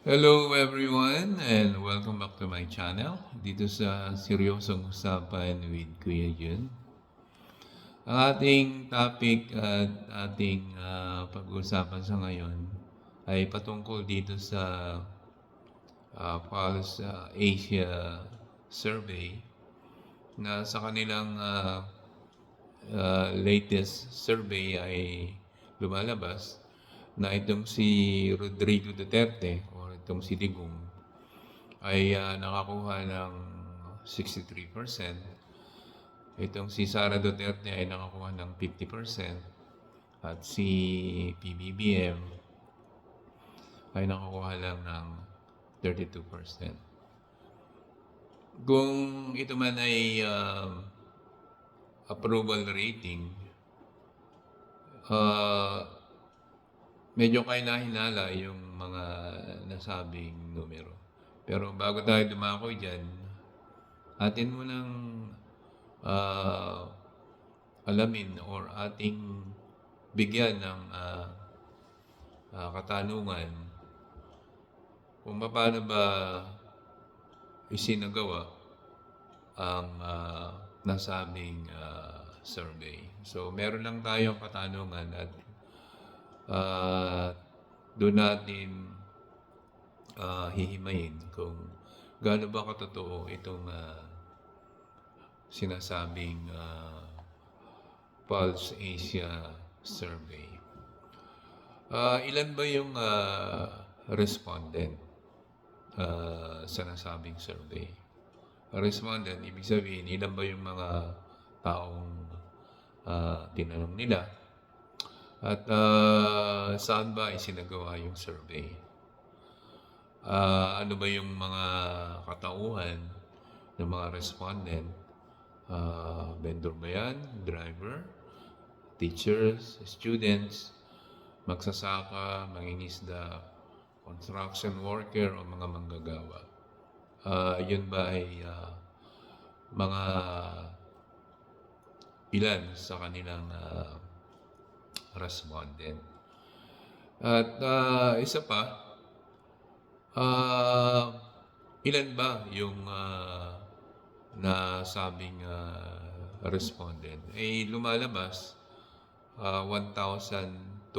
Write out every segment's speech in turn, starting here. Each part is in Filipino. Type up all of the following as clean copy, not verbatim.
Hello everyone and welcome back to my channel. Dito sa Seryosong Usapan with Kuya Jun. Ang ating topic at ating pag-uusapan sa ngayon ay patungkol dito sa Pulse Asia Survey na sa kanilang latest survey ay lumalabas na itong si Rodrigo Duterte o itong si Digong ay nakakuha ng 63%. Itong si Sara Duterte ay nakakuha ng 50%. At si PBBM ay nakakuha lang ng 32%. Kung ito man ay approval rating, medyo kainahinala yung mga nasabing numero. Pero bago tayo dumako dyan, atin mo nang alamin or ating bigyan ng katanungan kung paano ba isinagawa ang nasabing survey. So, meron lang tayong katanungan at doon natin hihimayin kung gaano ba katotoo itong sinasabing Pulse Asia Survey. Ilan ba yung respondent sa nasabing survey? Respondent, ibig sabihin, ilan ba yung mga taong tinanong nila? At saan ba isinagawa yung survey? Ano ba yung mga katauhan ng mga respondent? Vendor ba yan? Driver? Teachers? Students? Magsasaka? Mangingisda? Construction worker? O mga manggagawa? Yun ba ay mga ilan sa kanilang respondent? At isa pa, ilan ba yung nasabing respondent? Lumalabas 1,200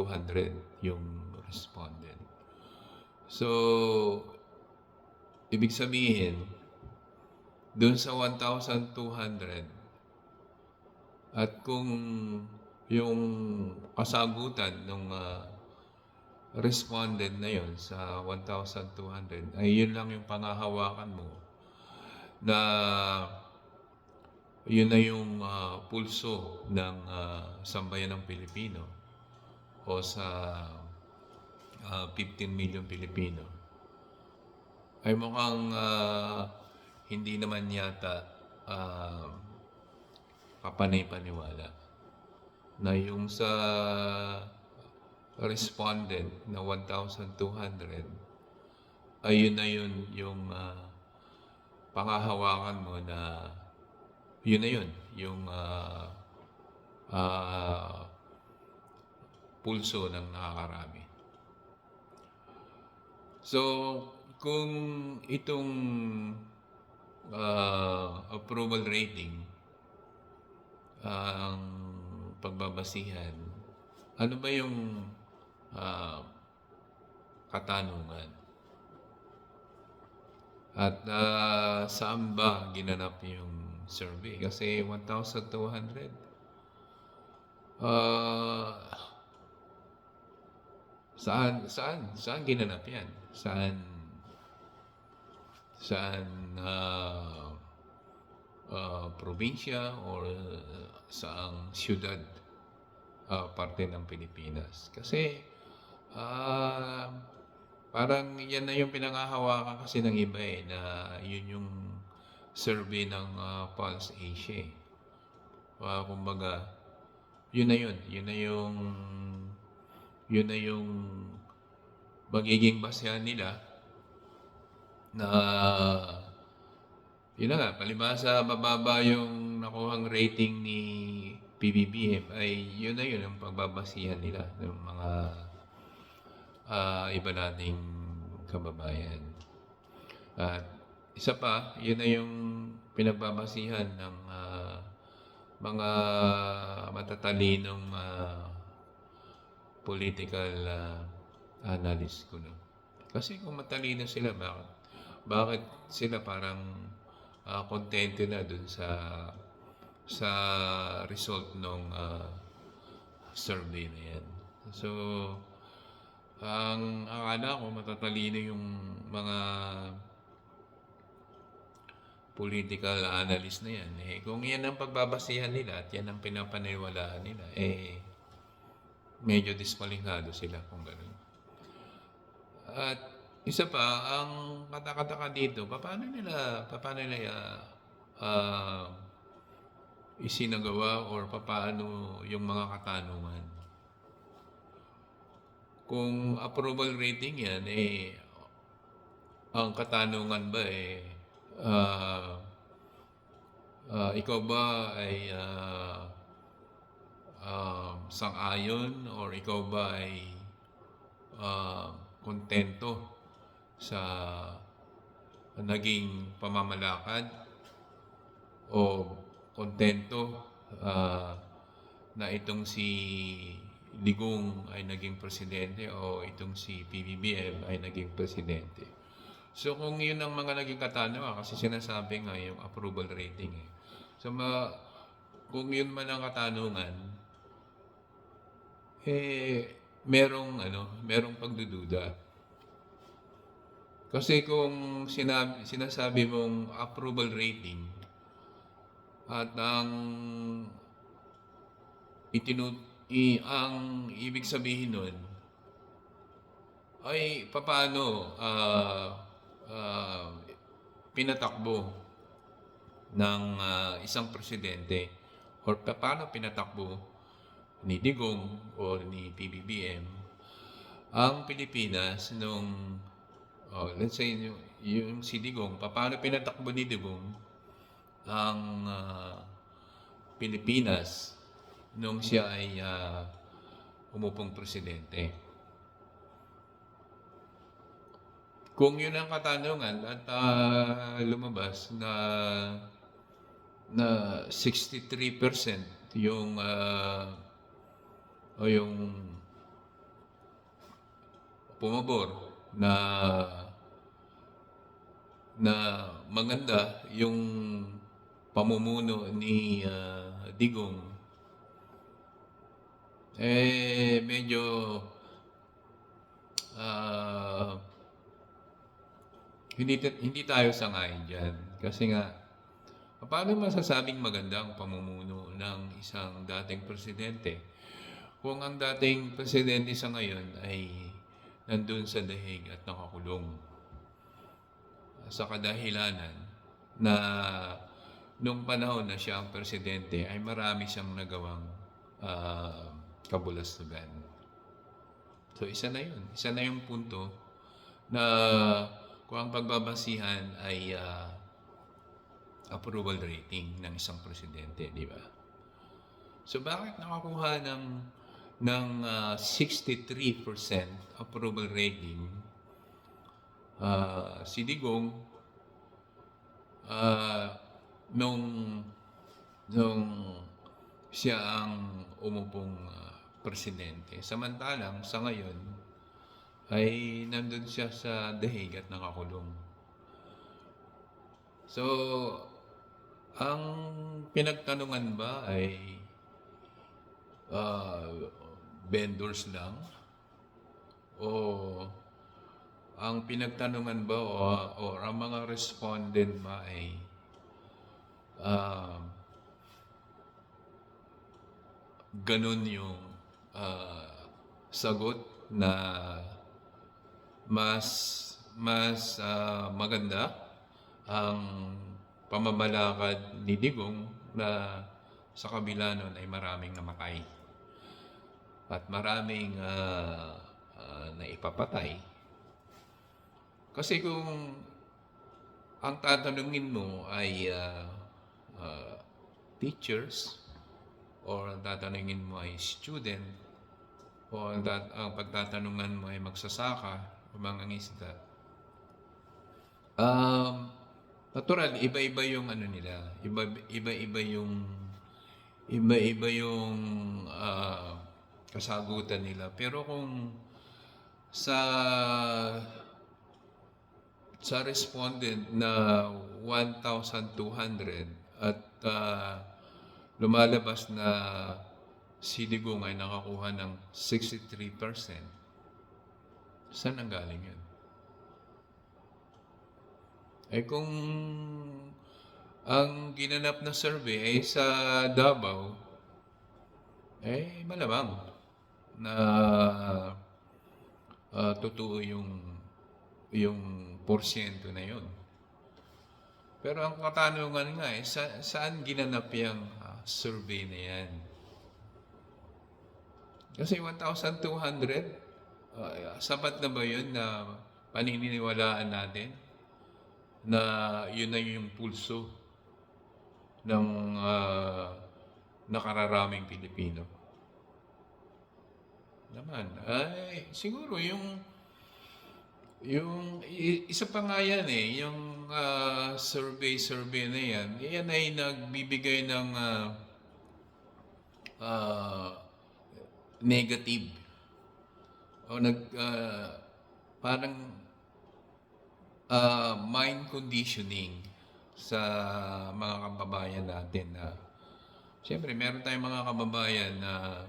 yung respondent. So, ibig sabihin, dun sa 1,200, at kung yung kasagutan ng respondent na yon sa 1,200 ay yun lang yung pangahawakan mo na yun na yung pulso ng sambayan ng Pilipino o sa 15 million Pilipino, ay mukhang hindi naman yata kapanay-paniwala na yung sa respondent na 1,200 ay yun na yun yung pangahawakan mo na yun na yun yung pulso ng nakakarami. So, kung itong approval rating ang pagbabasihan, ano ba yung katanungan? At saan ba ginanap yung survey? Kasi 1,200. Saan ginanap yan? Saan probinsya or saang siyudad parte ng Pilipinas? Kasi parang yan na yung pinangahawakan kasi ng iba na yun yung survey ng Pulse Asia. Kumbaga, yun na yung magiging basehan nila na yun na nga, palibhasa mababa yung nakuhang rating ni PBBM ay yun na yun ang pagbabasihan nila ng mga iba nating kababayan. At isa pa, yun na yung pinagbabasihan ng mga matatalinong political analyst ko. No? Kasi kung matalino sila, bakit sila parang kontento na dun sa result ng survey na yan. So, ang akala ko matatalino yung mga political analyst na yan. Kung yan ang pagbabasihan nila at yan ang pinapaniwalaan nila, medyo diskwalihado sila kung gano'n. At isa pa, ang katakataka dito, paano nila isinagawa or paano yung mga katanungan. Kung approval rating yan, ang katanungan ba ikaw ba ay sang-ayon or ikaw ba ay kontento sa naging pamamalakad o kontento na itong si Digong ay naging presidente o itong si PBBM ay naging presidente. So kung yun ang mga naging katanungan, kasi sinasabi nga yung approval rating So kung yun man ang katanungan, merong pagdududa. Kasi kung sinasabi mong approval rating at ang ibig sabihin nun ay paano pinatakbo ng isang presidente or paano pinatakbo ni Digong o ni PBBM ang Pilipinas nung let's say yung si Digong, paano pinatakbo ni Digong ang Pilipinas nung siya ay umupong presidente. Kung yun ang katanungan at lumabas na 63% yung pumabor na maganda yung pamumuno ni Digong, medyo hindi tayo sangayon dyan. Kasi nga, paano masasabing maganda ang pamumuno ng isang dating presidente kung ang dating presidente sa ngayon ay nandun sa dahig at nakakulong sa kadahilanan na nung panahon na siya ang presidente ay marami siyang nagawang kabulastugan. So isa na yun. Isa na yung punto na kung ang pagbabasihan ay approval rating ng isang presidente, di ba? So bakit nakakuha ng 63% approval rating si Digong nung siya ang umupong presidente. Samantalang sa ngayon ay nandun siya sa dahig at nakakulong. So, ang pinagtanungan ba ay vendors lang? O ang pinagtanungan ba o ang mga respondent ba ay ganun yung sagot na mas maganda ang pamamalakad ni Digong na sa kabila nun ay maraming namatay at maraming naipapatay. Kasi kung ang tatanungin mo ay teachers or ang tatanungin mo ay student o ang pagtatanungan mo ay magsasaka o mangingisda, natural, iba-iba yung ano nila, iba-iba yung iba-iba yung kasagutan nila. Pero kung sa respondent na 1,200 at lumalabas na si Digong ay nakakuha ng 63%, saan ang galing yun? Eh kung ang ginanap na survey ay sa Davao, eh malamang na totoo yung porsyento na yun. Pero ang katanungan nga eh, saan ginanap yung survey na yan? Kasi 1,200, sapat na ba yun na paniniwalaan natin na yun na yung pulso ng nakararaming Pilipino? Naman, ay siguro yung isa pa nga yan eh, yung survey na yan, yan ay nagbibigay ng negative o parang mind conditioning sa mga kababayan natin na siyempre meron tayong mga kababayan na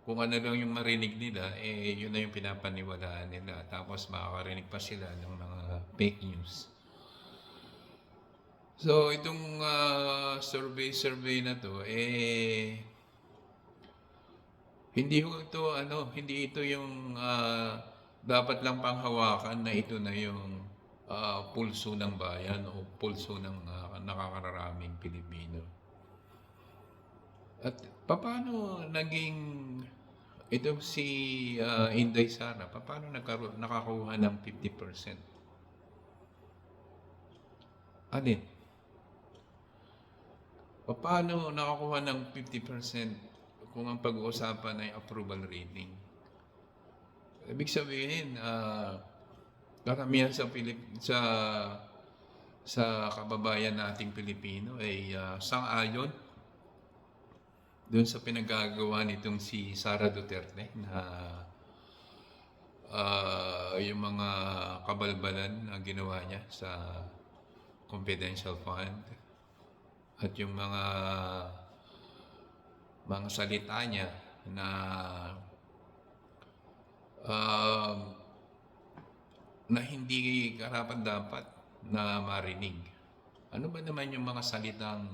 kung ano lang yung marinig nila, eh yun na yung pinapaniwalaan nila. Tapos makakarinig pa sila ng mga fake news. So itong survey na to, eh hindi ito yung dapat lang panghawakan na ito na yung pulso ng bayan o pulso ng nakakararaming Pilipino. At paano naging ito si Inday Sara, paano nakakuha ng 50%? Alin? Paano nakakuha ng 50% kung ang pag-uusapan ay approval rating? Ibig sabihin, karamihan sa kababayan nating Pilipino ay sang-ayon doon sa pinagagawa nitong si Sara Duterte na yung mga kabalbalan na ginawa niya sa confidential fund at yung mga salita niya na hindi karapat-dapat na marinig. Ano ba naman yung mga salitang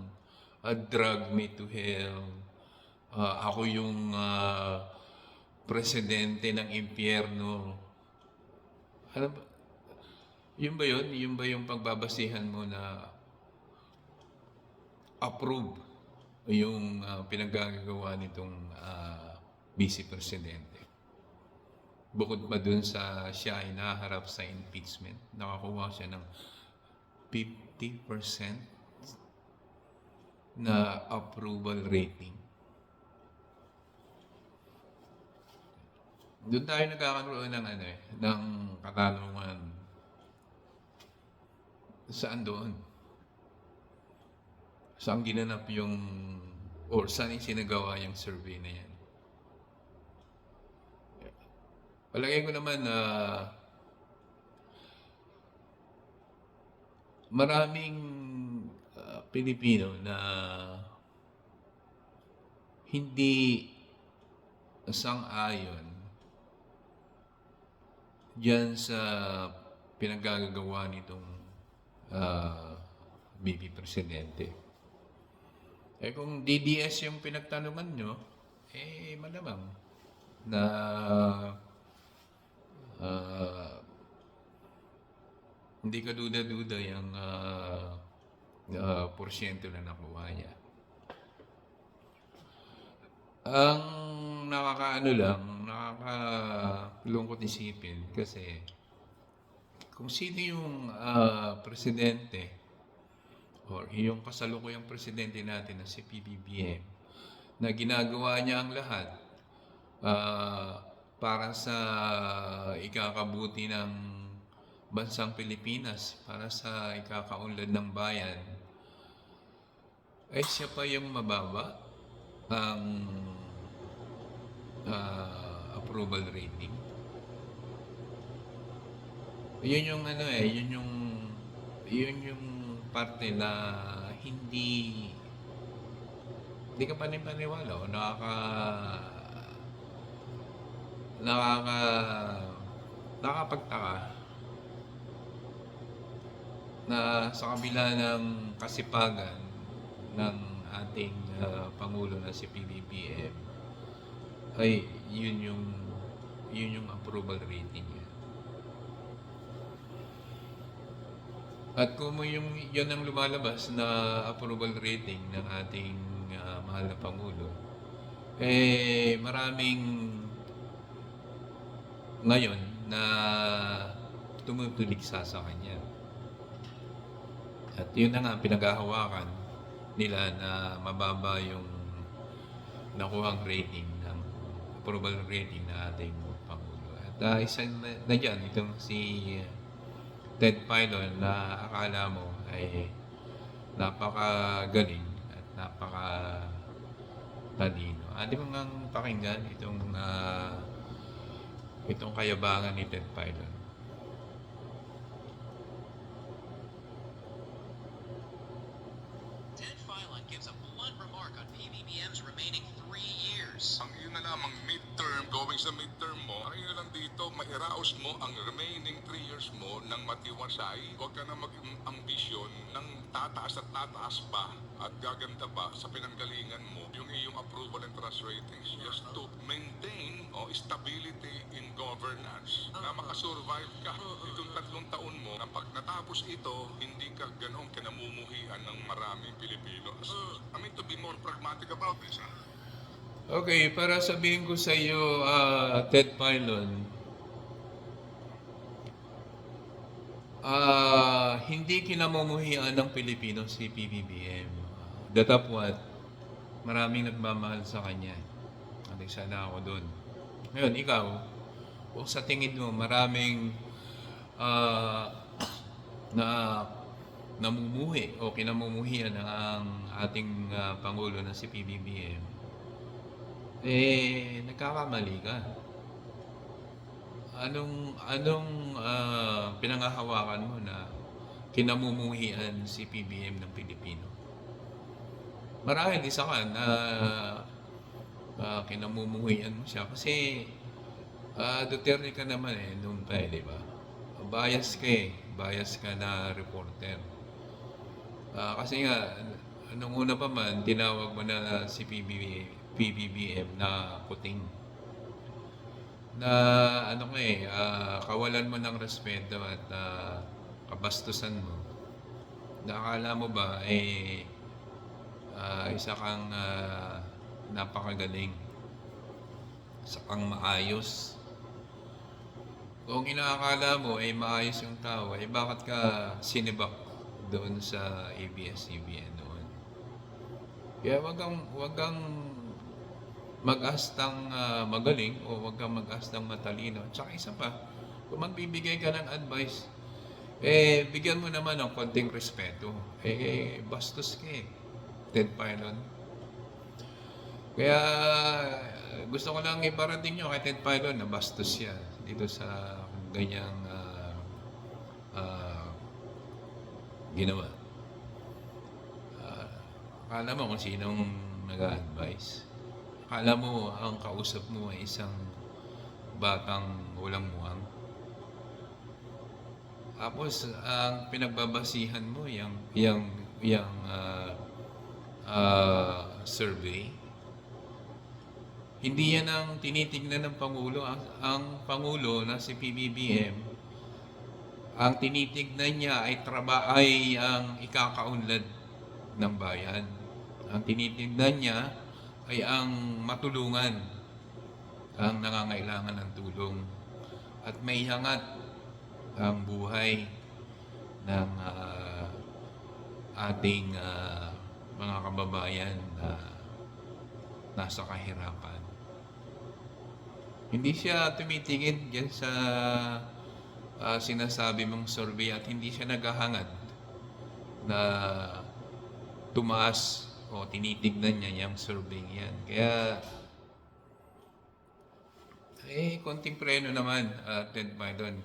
drag me to hell, ako yung presidente ng impyerno. Ano ba? Yun ba yun? Yun ba yung pagbabasihan mo na approve yung pinagagawa nitong vice presidente? Bukod pa dun sa siya ay naharap sa impeachment, nakakuha siya ng 50% na approval rating. Doon tayo nagkakaroon ng ng katanungan. Saan doon? Saan ginanap yung or saan isinagawa yung survey na yan? Palagay ko naman na maraming Pilipino na hindi sang-ayon diyan sa pinagagawa nitong BP Presidente. Eh kung DDS yung pinagtanungan nyo, eh malamang na hindi ka duda-duda yung porsyento na nakuha niya. Ang nakakalungkot isipin kasi kung sino yung presidente or yung kasalukuyang presidente natin na si PBBM na ginagawa niya ang lahat para sa ikakabuti ng bansang Pilipinas para sa ikakaunlad ng bayan, ay siya pa yung mababa ang approval rating. Yun yung ano yun yung parte na hindi ka panipaniwala o nakakapagtaka na sa kabila ng kasipagan ng ating Pangulo na si PBBM ay yun yung approval rating niya. At kung yun ang lumalabas na approval rating ng ating mahal na Pangulo, maraming ngayon na tumutuligsa sa kanya. At yun na nga pinaghahawakan nila na mababa yung nakuhang rating ng approval rating na ating Pangulo. At isa na dyan, itong si Ted Filon na akala mo ay napakagaling at napakatalino. Di mo nga pakinggan itong kayabangan ni Ted Filon. Ted Filon gives a blunt remark on PBBM's remaining 3 years. Ang yun na lamang midterm, going sa midterm mo, ang yun lang dito, mairaos mo ang remaining 3 years mo ng matiwasay. Huwag ka na mag-ambisyon ng tataas at tataas pa at gaganda pa sa pinanggalingan mo yung iyong approval and trust ratings just to maintain stability in governance na makasurvive ka itong 3 taon mo na pag natapos ito, hindi ka ganong kinamumuhian ng maraming Pilipino. I mean, to be more pragmatic about this, Okay, para sabihin ko sa iyo, Ted Filon, hindi kinamumuhian ng Pilipino si PBBM. Datapwat, maraming nagmamahal sa kanya. At isa na ako doon. Ngayon, ikaw, kung sa tingin mo maraming na namumuhi o kinamumuhian ang ating Pangulo na si PBBM, nagkakamali ka. Anong pinangahawakan mo na kinamumuhian si PBM ng Pilipino? Marahil isa ka na kinamumuhian mo siya kasi Duterte ka naman noon pa di ba? Bias ka na reporter. Kasi nga nung una pa man tinawag mo na si PBBM na puting. Na kawalan mo ng respeto at kabastusan mo. Nakakala mo ba isa kang napakagaling, isa kang maayos. Kung inaakala mo maayos yung tao, bakit ka sinibak doon sa ABS-CBN noon? Kaya wag kang mag-astang magaling o wag kang mag-astang matalino. Tsaka isa pa, kung magbibigay ka ng advice, bigyan mo naman ng konting respeto. Bastos ka Ted Filon. Kaya gusto ko lang iparating nyo kay Ted Filon na bastos siya dito sa ganyang ginawa. Akala mo kung sinong nag-a-advise. Akala mo ang kausap mo ay isang batang walang muwang. Tapos ang pinagbabasihan mo yung survey. Hindi yan ang tinitignan ng Pangulo. Ang Pangulo na si PBBM, ang tinitignan niya ay ang ikakaunlad ng bayan. Ang tinitignan niya ay ang matulungan ang nangangailangan ng tulong at may hangat ang buhay ng ating mga kababayan na nasa kahirapan. Hindi siya tumitingin dyan sa sinasabi mong survey at hindi siya naghahangad na tumaas o tinitignan niya yung survey yan. Kaya, konting preno naman, Ted Biden.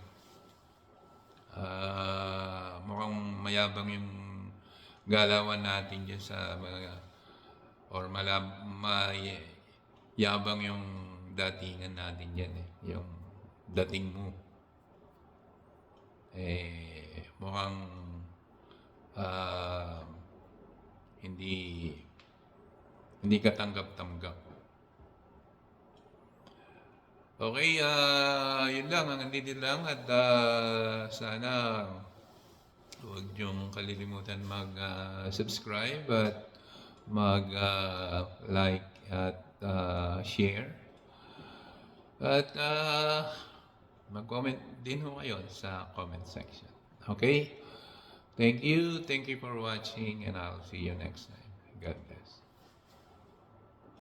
Mukhang mayabang yung galawan natin dyan sa mga, or mayabang yung datingan natin dyan yung dating mo. Mukhang hindi katanggap-tanggap. Okay, yun lang, hanggang dito lang at sana huwag niyong kalilimutan mag-subscribe at mag-like at share. At mag-comment din ho kayo sa comment section. Okay? Thank you for watching and I'll see you next time. God bless.